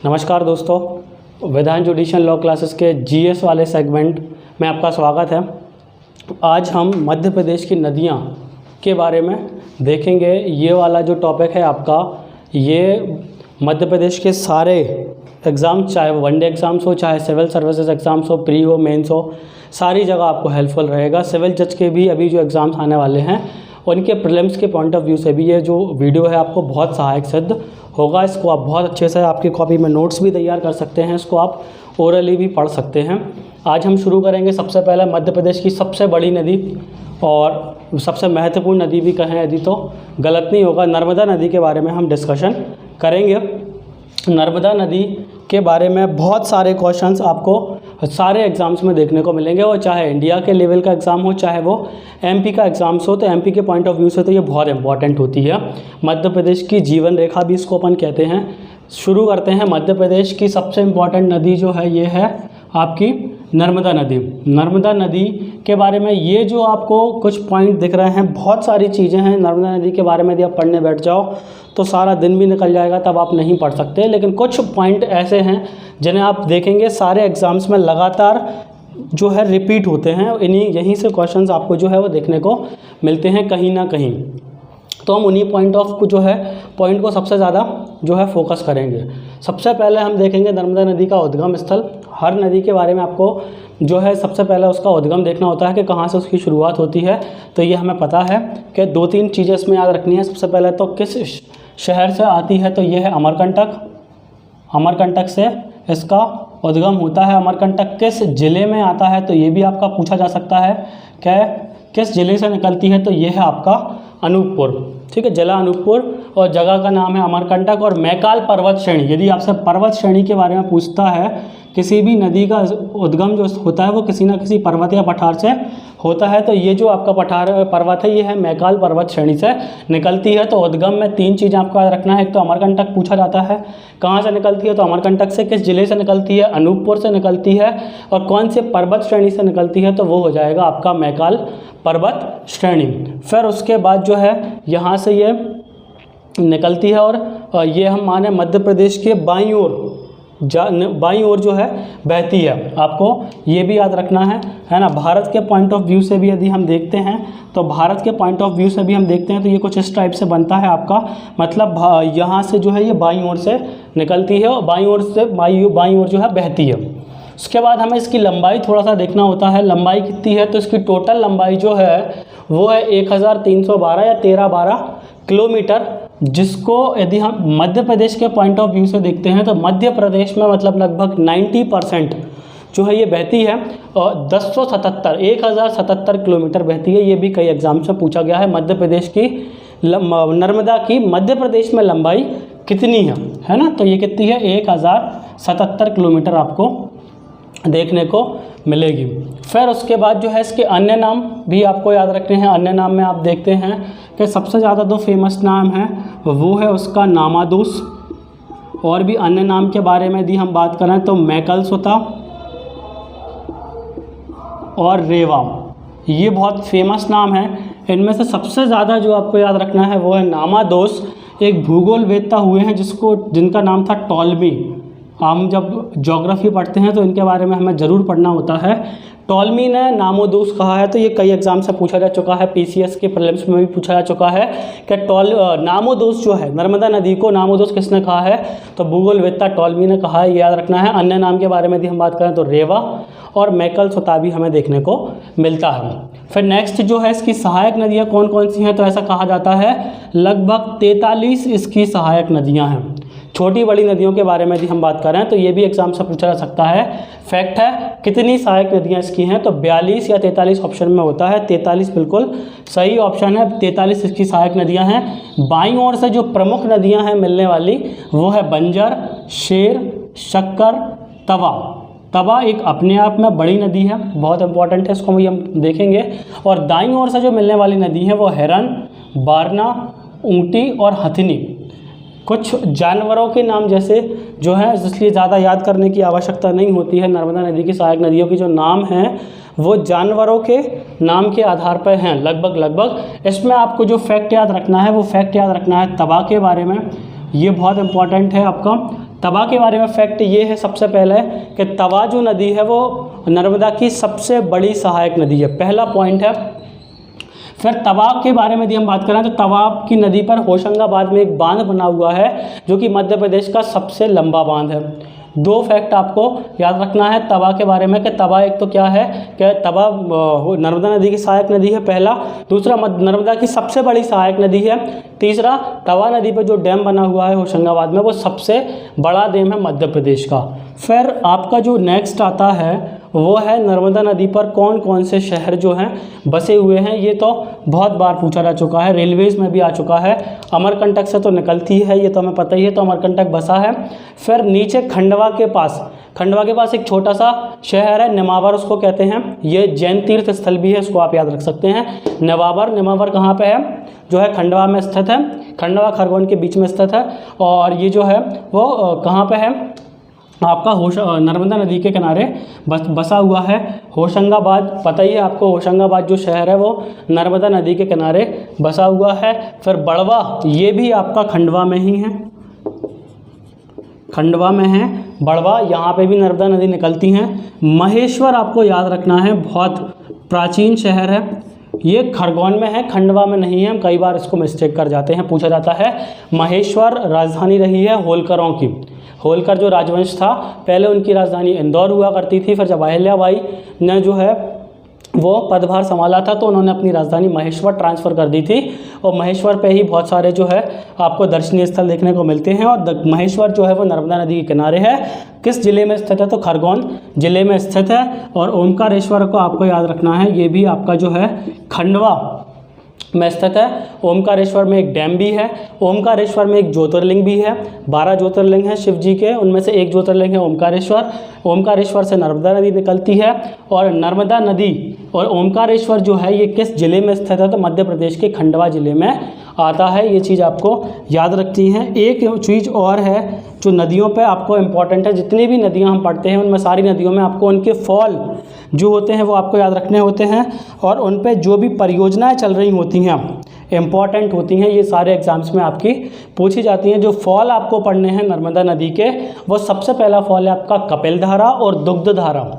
नमस्कार दोस्तों, विधान जुडिशियल लॉ क्लासेस के जीएस वाले सेगमेंट में आपका स्वागत है। आज हम मध्य प्रदेश की नदियाँ के बारे में देखेंगे। ये वाला जो टॉपिक है आपका, ये मध्य प्रदेश के सारे एग्ज़ाम, चाहे वनडे एग्ज़ाम्स हो, चाहे सिविल सर्विसेज एग्ज़ाम्स हो, प्री हो, मेंस हो, सारी जगह आपको हेल्पफुल रहेगा। सिविल जज के भी अभी जो एग्ज़ाम्स आने वाले हैं उनके प्रीलिम्स के पॉइंट ऑफ व्यू से भी ये जो वीडियो है आपको बहुत सहायक सिद्ध होगा। इसको आप बहुत अच्छे से आपकी कॉपी में नोट्स भी तैयार कर सकते हैं, इसको आप ओरली भी पढ़ सकते हैं। आज हम शुरू करेंगे सबसे पहले मध्य प्रदेश की सबसे बड़ी नदी और सबसे महत्वपूर्ण नदी भी कहें यदि तो गलत नहीं होगा, नर्मदा नदी के बारे में हम डिस्कशन करेंगे। नर्मदा नदी के बारे में बहुत सारे क्वेश्चंस आपको सारे एग्ज़ाम्स में देखने को मिलेंगे, और चाहे इंडिया के लेवल का एग्ज़ाम हो, चाहे वो एमपी का एग्ज़ाम्स हो, तो एमपी के पॉइंट ऑफ व्यू से तो ये बहुत इंपॉर्टेंट होती है। मध्य प्रदेश की जीवन रेखा भी इसको अपन कहते हैं। शुरू करते हैं। मध्य प्रदेश की सबसे इम्पॉर्टेंट नदी जो है ये है आपकी नर्मदा नदी। नर्मदा नदी के बारे में ये जो आपको कुछ पॉइंट दिख रहे हैं, बहुत सारी चीज़ें हैं नर्मदा नदी के बारे में। यदि आप पढ़ने बैठ जाओ तो सारा दिन भी निकल जाएगा, तब आप नहीं पढ़ सकते। लेकिन कुछ पॉइंट ऐसे हैं जिन्हें आप देखेंगे सारे एग्ज़ाम्स में लगातार जो है रिपीट होते हैं। यहीं से क्वेश्चंस आपको जो है वो देखने को मिलते हैं कहीं ना कहीं। तो हम उन्हीं पॉइंट को सबसे ज़्यादा जो है फोकस करेंगे। सबसे पहले हम देखेंगे नर्मदा नदी का उद्गम स्थल। हर नदी के बारे में आपको जो है सबसे पहले उसका उद्गम देखना होता है कि कहाँ से उसकी शुरुआत होती है। तो ये हमें पता है कि 2-3 चीज़ें इसमें याद रखनी है। सबसे पहले तो किस शहर से आती है, तो ये है अमरकंटक। अमरकंटक से इसका उद्गम होता है। अमरकंटक किस ज़िले में आता है, तो ये भी आपका पूछा जा सकता है कि किस ज़िले से निकलती है, तो ये है आपका अनूपपुर। ठीक है, जिला अनूपपुर, और जगह का नाम है अमरकंटक। और मैकाल पर्वत श्रेणी, यदि आपसे पर्वत श्रेणी के बारे में पूछता है, किसी भी नदी का उद्गम जो होता है वो किसी न किसी पर्वत या पठार से होता है। तो ये जो आपका पर्वत है ये है मैकाल पर्वत श्रेणी से निकलती है। तो उद्गम में 3 चीज़ें आपको याद रखना है। एक तो अमरकंटक पूछा जाता है, कहाँ से निकलती है, तो अमरकंटक से। किस जिले से निकलती है, अनूपपुर से निकलती है। और कौन से पर्वत श्रेणी से निकलती है, तो वो हो जाएगा आपका मैकाल पर्वत श्रेणी। फिर उसके बाद जो है यहाँ से ये निकलती है और ये हम माने मध्य प्रदेश के बाईं ओर जो है बहती है। आपको ये भी याद रखना है ना। भारत के पॉइंट ऑफ व्यू से भी यदि हम देखते हैं, तो भारत के पॉइंट ऑफ व्यू से भी हम देखते हैं तो ये कुछ इस टाइप से बनता है आपका। मतलब यहाँ से जो है ये बाईं ओर से निकलती है और बाईं ओर जो है बहती है। उसके बाद हमें इसकी लंबाई थोड़ा सा देखना होता है। लंबाई कितनी है, तो इसकी टोटल लंबाई जो है वो है 1312 या 1312 किलोमीटर, जिसको यदि हम मध्य प्रदेश के पॉइंट ऑफ व्यू से देखते हैं तो मध्य प्रदेश में मतलब लगभग 90% जो है ये बहती है। और 1077 किलोमीटर बहती है। ये भी कई एग्जाम से पूछा गया है। मध्य प्रदेश की नर्मदा की मध्य प्रदेश में लंबाई कितनी है ना। तो ये कितनी है, 1077 किलोमीटर आपको देखने को मिलेगी। फिर उसके बाद जो है इसके अन्य नाम भी आपको याद रखने हैं। अन्य नाम में आप देखते हैं कि सबसे ज़्यादा जो फेमस नाम है वो है उसका नामादूस। और भी अन्य नाम के बारे में यदि हम बात करें तो मैकलसुता और रेवा, ये बहुत फेमस नाम है। इनमें से सबसे ज़्यादा जो आपको याद रखना है वो है नामादोस। एक भूगोलवेत्ता हुए हैं जिनका नाम था टॉलमी। हम जब ज्योग्राफी पढ़ते हैं तो इनके बारे में हमें ज़रूर पढ़ना होता है। टॉलमी ने नामोदोस कहा है, तो ये कई एग्जाम से पूछा जा चुका है। पीसीएस के प्रीलिम्स में भी पूछा जा चुका है कि नामोदोस जो है, नर्मदा नदी को नामोदोस किसने कहा है, तो भूगोलवेत्ता टॉलमी ने कहा है, ये याद रखना है। अन्य नाम के बारे में यदि हम बात करें तो रेवा और मैकलसुता भी हमें देखने को मिलता है। फिर नेक्स्ट जो है इसकी सहायक नदियाँ कौन कौन सी हैं, तो ऐसा कहा जाता है लगभग 43 इसकी सहायक नदियाँ हैं। छोटी बड़ी नदियों के बारे में यदि हम बात करें तो ये भी एग्जाम से पूछा जा सकता है। फैक्ट है, कितनी सहायक नदियाँ इसकी हैं, तो 42 या 43 ऑप्शन में होता है। 43 बिल्कुल सही ऑप्शन है। 43 इसकी सहायक नदियाँ हैं। बाईं ओर से जो प्रमुख नदियाँ हैं मिलने वाली वो है बंजर, शेर, शक्कर, तवा। तवा एक अपने आप में बड़ी नदी है, बहुत इंपॉर्टेंट है, इसको हम देखेंगे। और दाईं ओर से जो मिलने वाली नदी है वो हिरन, बारना, ऊँटी और हथनी। कुछ जानवरों के नाम जैसे जो है, इसलिए ज़्यादा याद करने की आवश्यकता नहीं होती है। नर्मदा नदी की सहायक नदियों की जो नाम हैं वो जानवरों के नाम के आधार पर हैं लगभग। इसमें आपको जो फैक्ट याद रखना है वो फैक्ट याद रखना है तवा के बारे में। ये बहुत इंपॉर्टेंट है आपका। तवा के बारे में फैक्ट ये है सबसे पहले कि तवा जो नदी है वो नर्मदा की सबसे बड़ी सहायक नदी है, पहला पॉइंट है। फिर तवा के बारे में यदि हम बात करें तो तवा की नदी पर होशंगाबाद में एक बांध बना हुआ है जो कि मध्य प्रदेश का सबसे लंबा बांध है। दो फैक्ट आपको याद रखना है तवा के बारे में कि तवा एक तो क्या है कि तवा नर्मदा नदी की सहायक नदी है पहला, दूसरा नर्मदा की सबसे बड़ी सहायक नदी है, तीसरा तवा नदी पर जो डैम बना हुआ है होशंगाबाद में वो सबसे बड़ा डैम है मध्य प्रदेश का। फिर आपका जो नेक्स्ट आता है वो है नर्मदा नदी पर कौन कौन से शहर जो हैं बसे हुए हैं। ये तो बहुत बार पूछा जा चुका है, रेलवेज़ में भी आ चुका है। अमरकंटक से तो निकलती है, ये तो हमें पता ही है, तो अमरकंटक बसा है। फिर नीचे खंडवा के पास एक छोटा सा शहर है नेमावर, उसको कहते हैं। ये जैन तीर्थ स्थल भी है, उसको आप याद रख सकते हैं। नेमावर कहाँ पे है? जो है खंडवा में स्थित है, खंडवा खरगोन के बीच में स्थित है। और ये जो है वो कहाँ पे है? आपका नर्मदा नदी के किनारे बसा हुआ है। होशंगाबाद पता ही है आपको, होशंगाबाद जो शहर है वो नर्मदा नदी के किनारे बसा हुआ है। फिर बड़वा, ये भी आपका खंडवा में ही है, खंडवा में है बड़वा, यहाँ पे भी नर्मदा नदी निकलती हैं। महेश्वर आपको याद रखना है, बहुत प्राचीन शहर है, ये खरगोन में है, खंडवा में नहीं है। हम कई बार इसको मिस्टेक कर जाते हैं, पूछा जाता है। महेश्वर राजधानी रही है होलकरों की। होलकर जो राजवंश था पहले उनकी राजधानी इंदौर हुआ करती थी। फिर जब अहिल्याबाई ने जो है वो पदभार संभाला था तो उन्होंने अपनी राजधानी महेश्वर ट्रांसफ़र कर दी थी। और महेश्वर पे ही बहुत सारे जो है आपको दर्शनीय स्थल देखने को मिलते हैं। और महेश्वर जो है वो नर्मदा नदी के किनारे है। किस ज़िले में स्थित है? तो खरगोन ज़िले में स्थित है। और ओमकारेश्वर को आपको याद रखना है, ये भी आपका जो है खंडवा में स्थित है। ओमकारेश्वर में एक डैम भी है, ओमकारेश्वर में एक ज्योतिर्लिंग भी है। 12 ज्योतिर्लिंग हैं शिव जी के, उनमें से एक ज्योतिर्लिंग है ओमकारेश्वर। ओमकारेश्वर से नर्मदा नदी निकलती है। और नर्मदा नदी और ओमकारेश्वर जो है ये किस ज़िले में स्थित है? तो मध्य प्रदेश के खंडवा ज़िले में आता है। ये चीज़ आपको याद रखती हैं। एक चीज़ और है जो नदियों पे आपको इम्पॉर्टेंट है, जितनी भी नदियाँ हम पढ़ते हैं उनमें सारी नदियों में आपको उनके फॉल जो होते हैं वो आपको याद रखने होते हैं। और उन पे जो भी परियोजनाएं चल रही होती हैं इम्पॉर्टेंट होती हैं, ये सारे एग्जाम्स में आपकी पूछी जाती हैं। जो फॉल आपको पढ़ने हैं नर्मदा नदी के, वो सबसे पहला फॉल है आपका कपिल धारा और दुग्ध धारा।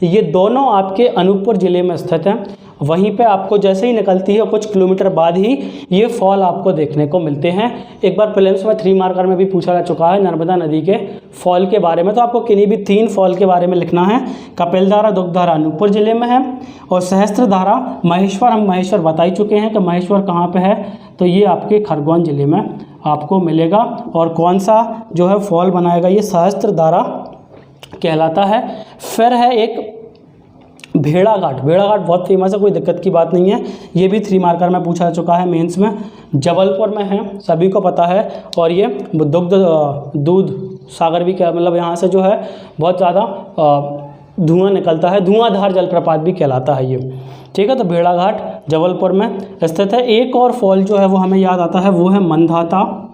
ये दोनों आपके अनूपपुर ज़िले में स्थित हैं। वहीं पे आपको जैसे ही निकलती है कुछ किलोमीटर बाद ही ये फॉल आपको देखने को मिलते हैं। एक बार प्रीलिम्स में 3 मार्कर में भी पूछा जा चुका है नर्मदा नदी के फॉल के बारे में। तो आपको किन्हीं भी 3 फॉल के बारे में लिखना है। कपिल धारा, दुग्ध धारा अनूपपुर ज़िले में है। और सहस्त्र धारा महेश्वर, हम महेश्वर बता ही चुके हैं कि महेश्वर कहाँ पे है, तो ये आपके खरगोन ज़िले में आपको मिलेगा। और कौन सा जो है फॉल बनाएगा, ये सहस्त्र धारा कहलाता है। फिर है एक भेड़ाघाट। भेड़ाघाट बहुत फेमस है, कोई दिक्कत की बात नहीं है। ये भी 3 मार्कर में पूछा चुका है मेंस में। जबलपुर में है, सभी को पता है। और ये दूध सागर भी क्या, मतलब यहाँ से जो है बहुत ज़्यादा धुआं निकलता है, धुआंधार जलप्रपात भी कहलाता है ये। ठीक है, तो भेड़ाघाट जबलपुर में स्थित है। एक और फॉल जो है वो हमें याद आता है, वो है मंदाता।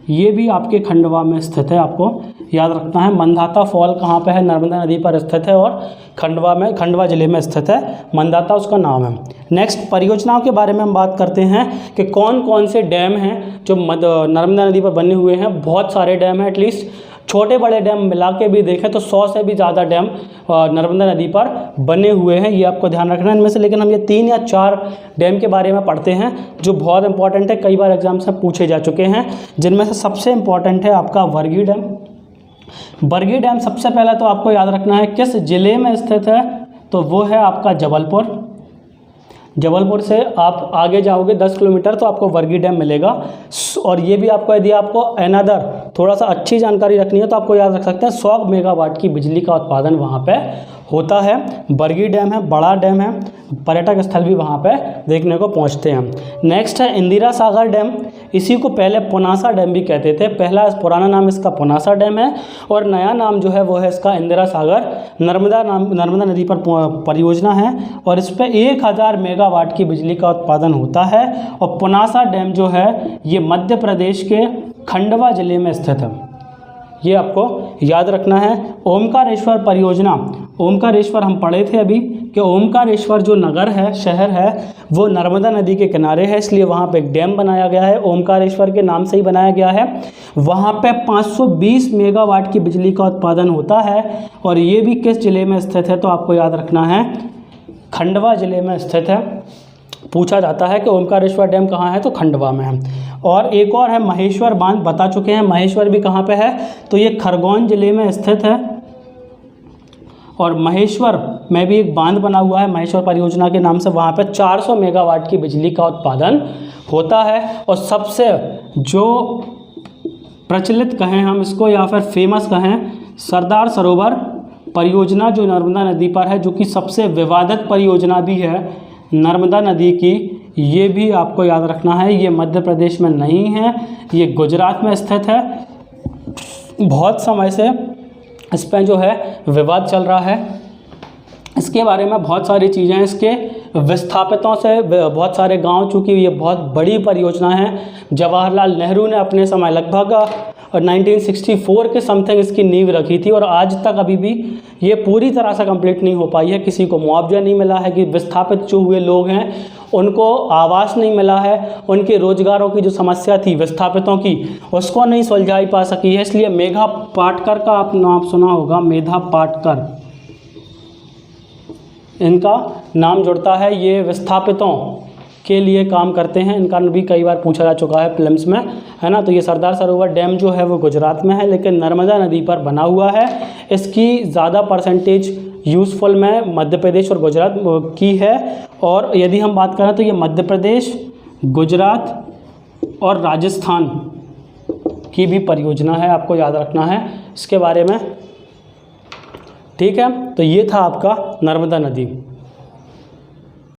ये भी आपके खंडवा में स्थित है, आपको याद रखना है। मंदाता फॉल कहाँ पे है? नर्मदा नदी पर स्थित है और खंडवा ज़िले में स्थित है। मंदाता उसका नाम है। नेक्स्ट परियोजनाओं के बारे में हम बात करते हैं कि कौन कौन से डैम हैं जो नर्मदा नदी पर बने हुए हैं। बहुत सारे डैम हैं, एटलीस्ट छोटे बड़े डैम मिला के भी देखें तो 100 से भी ज़्यादा डैम नर्मदा नदी पर बने हुए हैं। ये आपको ध्यान रखना है इनमें से। लेकिन हम ये 3 या 4 डैम के बारे में पढ़ते हैं जो बहुत इंपॉर्टेंट है, कई बार एग्जाम से पूछे जा चुके हैं। जिनमें से सबसे इम्पॉर्टेंट है आपका वर्गी डैम। बरगी डैम सबसे पहला तो आपको याद रखना है किस ज़िले में स्थित है, तो वो है आपका जबलपुर। जबलपुर से आप आगे जाओगे 10 किलोमीटर तो आपको वर्गी डैम मिलेगा। और ये भी आपको, यदि आपको अनदर थोड़ा सा अच्छी जानकारी रखनी है तो आपको याद रख सकते हैं 100 मेगावाट की बिजली का उत्पादन वहाँ पे होता है। बरगी डैम है, बड़ा डैम है, पर्यटक स्थल भी वहाँ पे देखने को पहुँचते हैं। नेक्स्ट है इंदिरा सागर डैम। इसी को पहले पुनासा डैम भी कहते थे। पहला पुराना नाम इसका पुनासा डैम है और नया नाम जो है वो है इसका इंदिरा सागर। नर्मदा नदी पर परियोजना है और इस पर 1000 मेगावाट की बिजली का उत्पादन होता है। और पुनासा डैम जो है ये मध्य प्रदेश के खंडवा ज़िले में स्थित है, ये आपको याद रखना है। ओमकारेश्वर परियोजना, ओमकारेश्वर हम पढ़े थे अभी कि ओमकारेश्वर जो नगर है, शहर है, वो नर्मदा नदी के किनारे है, इसलिए वहाँ पे एक डैम बनाया गया है, ओमकारेश्वर के नाम से ही बनाया गया है। वहाँ पे 520 मेगावाट की बिजली का उत्पादन होता है और ये भी किस ज़िले में स्थित है, तो आपको याद रखना है खंडवा ज़िले में स्थित है। पूछा जाता है कि ओमकारेश्वर डैम कहाँ है, तो खंडवा में है। और एक और है महेश्वर बांध, बता चुके हैं महेश्वर भी कहाँ पे है, तो ये खरगोन ज़िले में स्थित है। और महेश्वर में भी एक बांध बना हुआ है महेश्वर परियोजना के नाम से, वहाँ पे 400 मेगावाट की बिजली का उत्पादन होता है। और सबसे जो प्रचलित कहें हम इसको या फिर फेमस कहें, सरदार सरोवर परियोजना जो नर्मदा नदी पर है, जो कि सबसे विवादित परियोजना भी है नर्मदा नदी की, ये भी आपको याद रखना है। ये मध्य प्रदेश में नहीं है, ये गुजरात में स्थित है। बहुत समय से इस पर जो है विवाद चल रहा है। इसके बारे में बहुत सारी चीज़ें, इसके विस्थापितों से बहुत सारे गांव, चूँकि ये बहुत बड़ी परियोजना है, जवाहरलाल नेहरू ने अपने समय लगभग 1964 के समथिंग इसकी नींव रखी थी और आज तक अभी भी ये पूरी तरह से कंप्लीट नहीं हो पाई है। किसी को मुआवजा नहीं मिला है, कि विस्थापित जो हुए लोग हैं उनको आवास नहीं मिला है, उनके रोजगारों की जो समस्या थी विस्थापितों की, उसको नहीं सुलझाई पा सकी है। इसलिए मेधा पाटकर का आप नाम सुना होगा, मेधा पाटकर, इनका नाम जुड़ता है। ये विस्थापितों के लिए काम करते हैं, इनका भी कई बार पूछा जा चुका है फिल्म्स में, है ना। तो ये सरदार सरोवर डैम जो है वो गुजरात में है, लेकिन नर्मदा नदी पर बना हुआ है। इसकी ज़्यादा परसेंटेज यूज़फुल में मध्य प्रदेश और गुजरात की है। और यदि हम बात करें तो ये मध्य प्रदेश, गुजरात और राजस्थान की भी परियोजना है, आपको याद रखना है इसके बारे में, ठीक है। तो ये था आपका नर्मदा नदी।